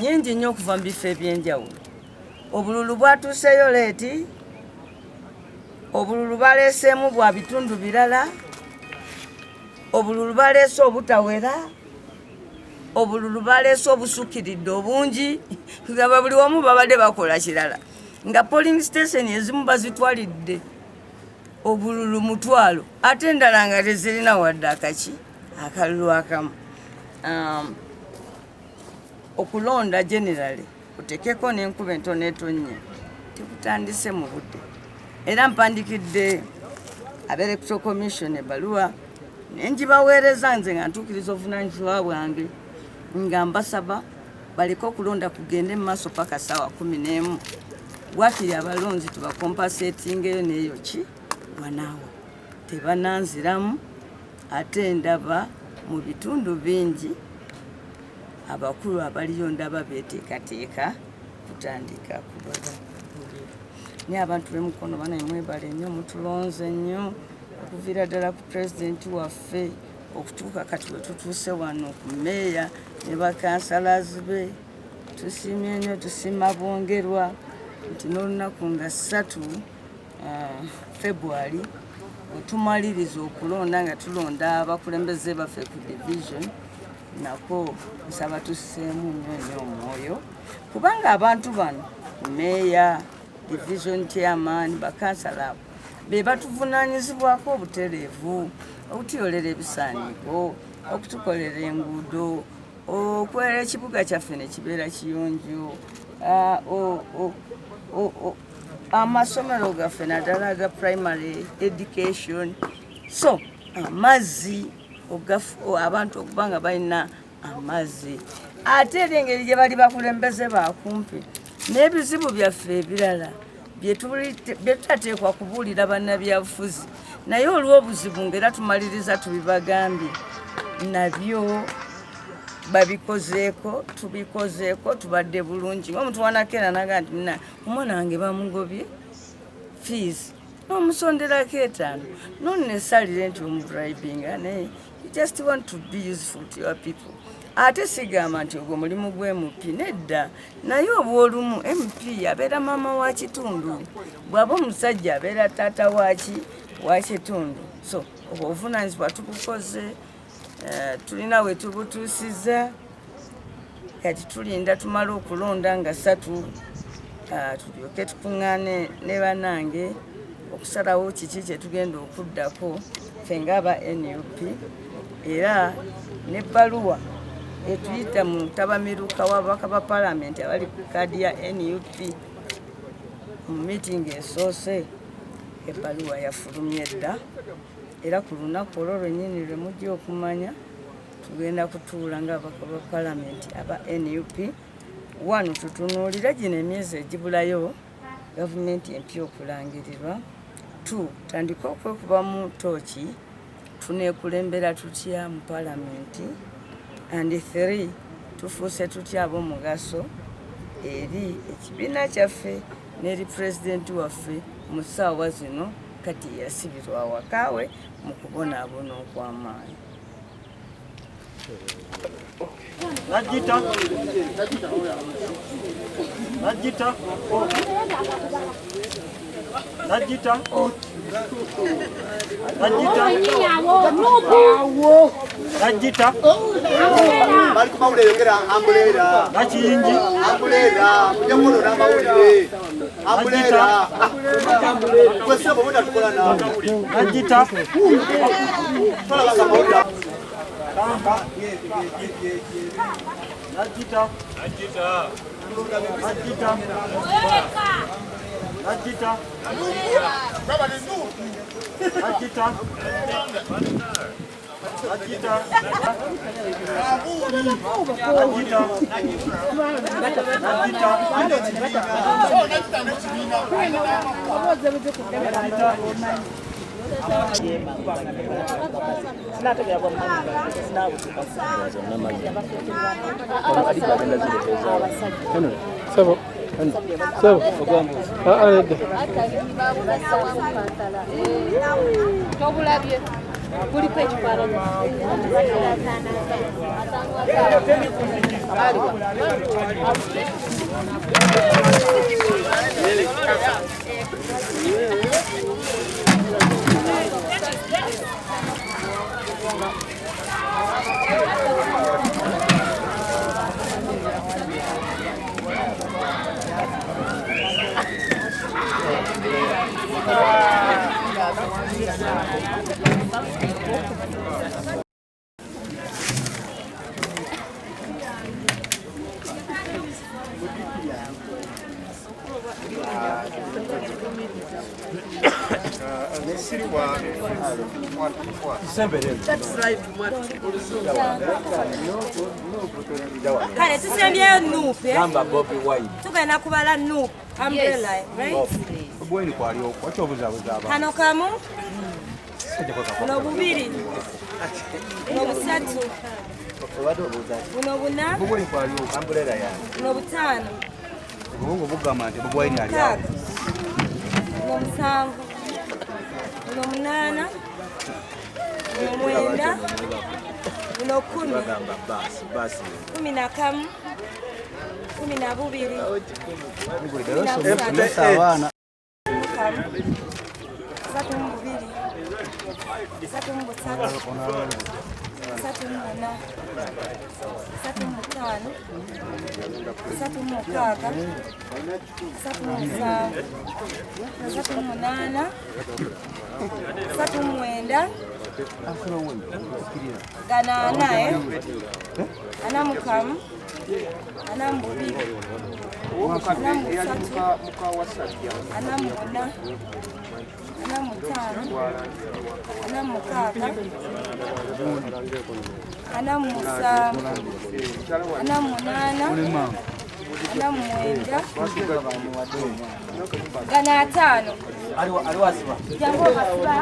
Nyingi nnyo okuva mu bifo ebyenjawulo. Obululu bwatuuseyo leeti, obululu baleeseemu bwa bitundu birala, obululu baleese obutawera, obululu baleese obusukiridde obungi nga buli wamu babadde bakola kirala nga polling station ezimu bazitwalidde obululu 1,000 ate endala nga tezirina wadde akalulu akamu. Okulonda generally otekeko n'enkuba entono etonnya tikutandise mu budde era mpandikidde aba Electoral Commission ebbaluwa nenjibaweereza nze nga ntuukiriza obuvunaanyizibwa bwange nga mbasaba baleke okulonda kugende mu maaso paka ssaawa 11 bwakiri abalonzi tubakompasetingeyo n'eyo ki wanaawa tebananziramu ate ndaba mu bitundu bingi abakulu abaliyo ndaba beteekateeka kutandika kubala naye abantu b'emukono banaye mwebale nnyo mutulonze nnyo okuviira ddala ku pulezidenti waffe okutuuka kati we tutuuse wano ku meeya ne bakansalazi be tusiimye nnyo tusiima bwongerwa nti n'olunaku nga 3 February wetumaliriza okulonda nga tulonda abakulembeze baffe ku division nako nsaba tusseemu nnyo omwoyo kubanga abantu bano meeya division chairman bakansala be batuvunaanyizibwako obutereevu okutuyolera ebisaaniiko okutukolera enguudo okwera ekibuga kyaffe ne kibeera kiyonjo amasomero gaffe naddala ga primary education so amazzi abantu okuba nga balina amazzi ate era engeri gye bali bakulembeze bakumpi n'ebizibu byaffe ebirala bye tutateekwa kubuulira bannabyabufuzi naye olw'obuzibu ng'era tumaliriza tubibagambye nabyo babikozeeko tubikozeeko tubadde bulungi ng'omuntu wanakeera naga nti omwana wange bamugobye fees n'omusonderako 5 nonnesalire nti omubribinga naye you just want to be useful to your people ate sigamba nti ogwo mulimu gw'MP nedda naye obwolumu MP abeera maama wa kitundu bw'aba omusajja abeera taata wa kitundu so obwo obuvunaanyizibwa tubukoze tulina we tubutuusiza kati tulinda tumala okulonda nga 3 tulyoke tukuŋŋaane ne bannange okusalawo kiki kye tugenda okuddako ffe ng'aba NUP era n'ebbaluwa etuyita mu ntabamiruka w'ababaka ba paalamenti abali ku kaadi ya NUP mu miitingi esoose ebbaluwa yafulumye dda era ku lunaku olwo lwennyini lwe mujja okumanya tugenda kutuula ng'ababaka ba paalamenti aba NUP 1 tutunuulira gino emyezi egibulayo gavumenti empya okulangirirwa 2 tandika okwekuba mu tooki tuneekulembera tutya mu paalamenti and 3 tufuuse tutya ab'omugaso eri ekibiina kyaffe n'eri pulezidenti waffe mu ssaawa zino kati yasibirwa awakaawe mu kubonaabona okw'amaanyi. Najita Najita Najita Najita bali kumawulera ambulera Nakiyingi ambulera mujamulo n'amawulire ambulera kwese bobuda tukola nawe Najita tola bakamawulira Kamba Najita Najita Najita Najita baba ni ndu Najita Najita Najita Kale tusembyeyo nupe. Gamba Bobby Wine. Tugenda kubala nupe. Umbrella, right? Bweni kwali okwo kyobuzabuza aba. Kano kamu. Buno bubiri. Buno busatu. Buno buna. Bweni kwali okwo umbrella ya. Buno butaano. Ubungu bugama nti bubwini ali awo. Buno musanvu. Buno munaana. Buno mwenda. Buno 10. Kumi na kamu. 12. Abaana. Satu mubiri. Satu mubutatu. Satu mubuna. Satu mubutaano. Satu mukaaga. Satu musanvu. Satu munaana. Satu mwenda. Ganaana ana mukamu. Ana mubiri. Ana musatu. Ana muna. Ana mutaano. Ana mukaaga. Ana musanvu. Ana munaana. Ana mwenda. Gana ataano. Jangu basiba.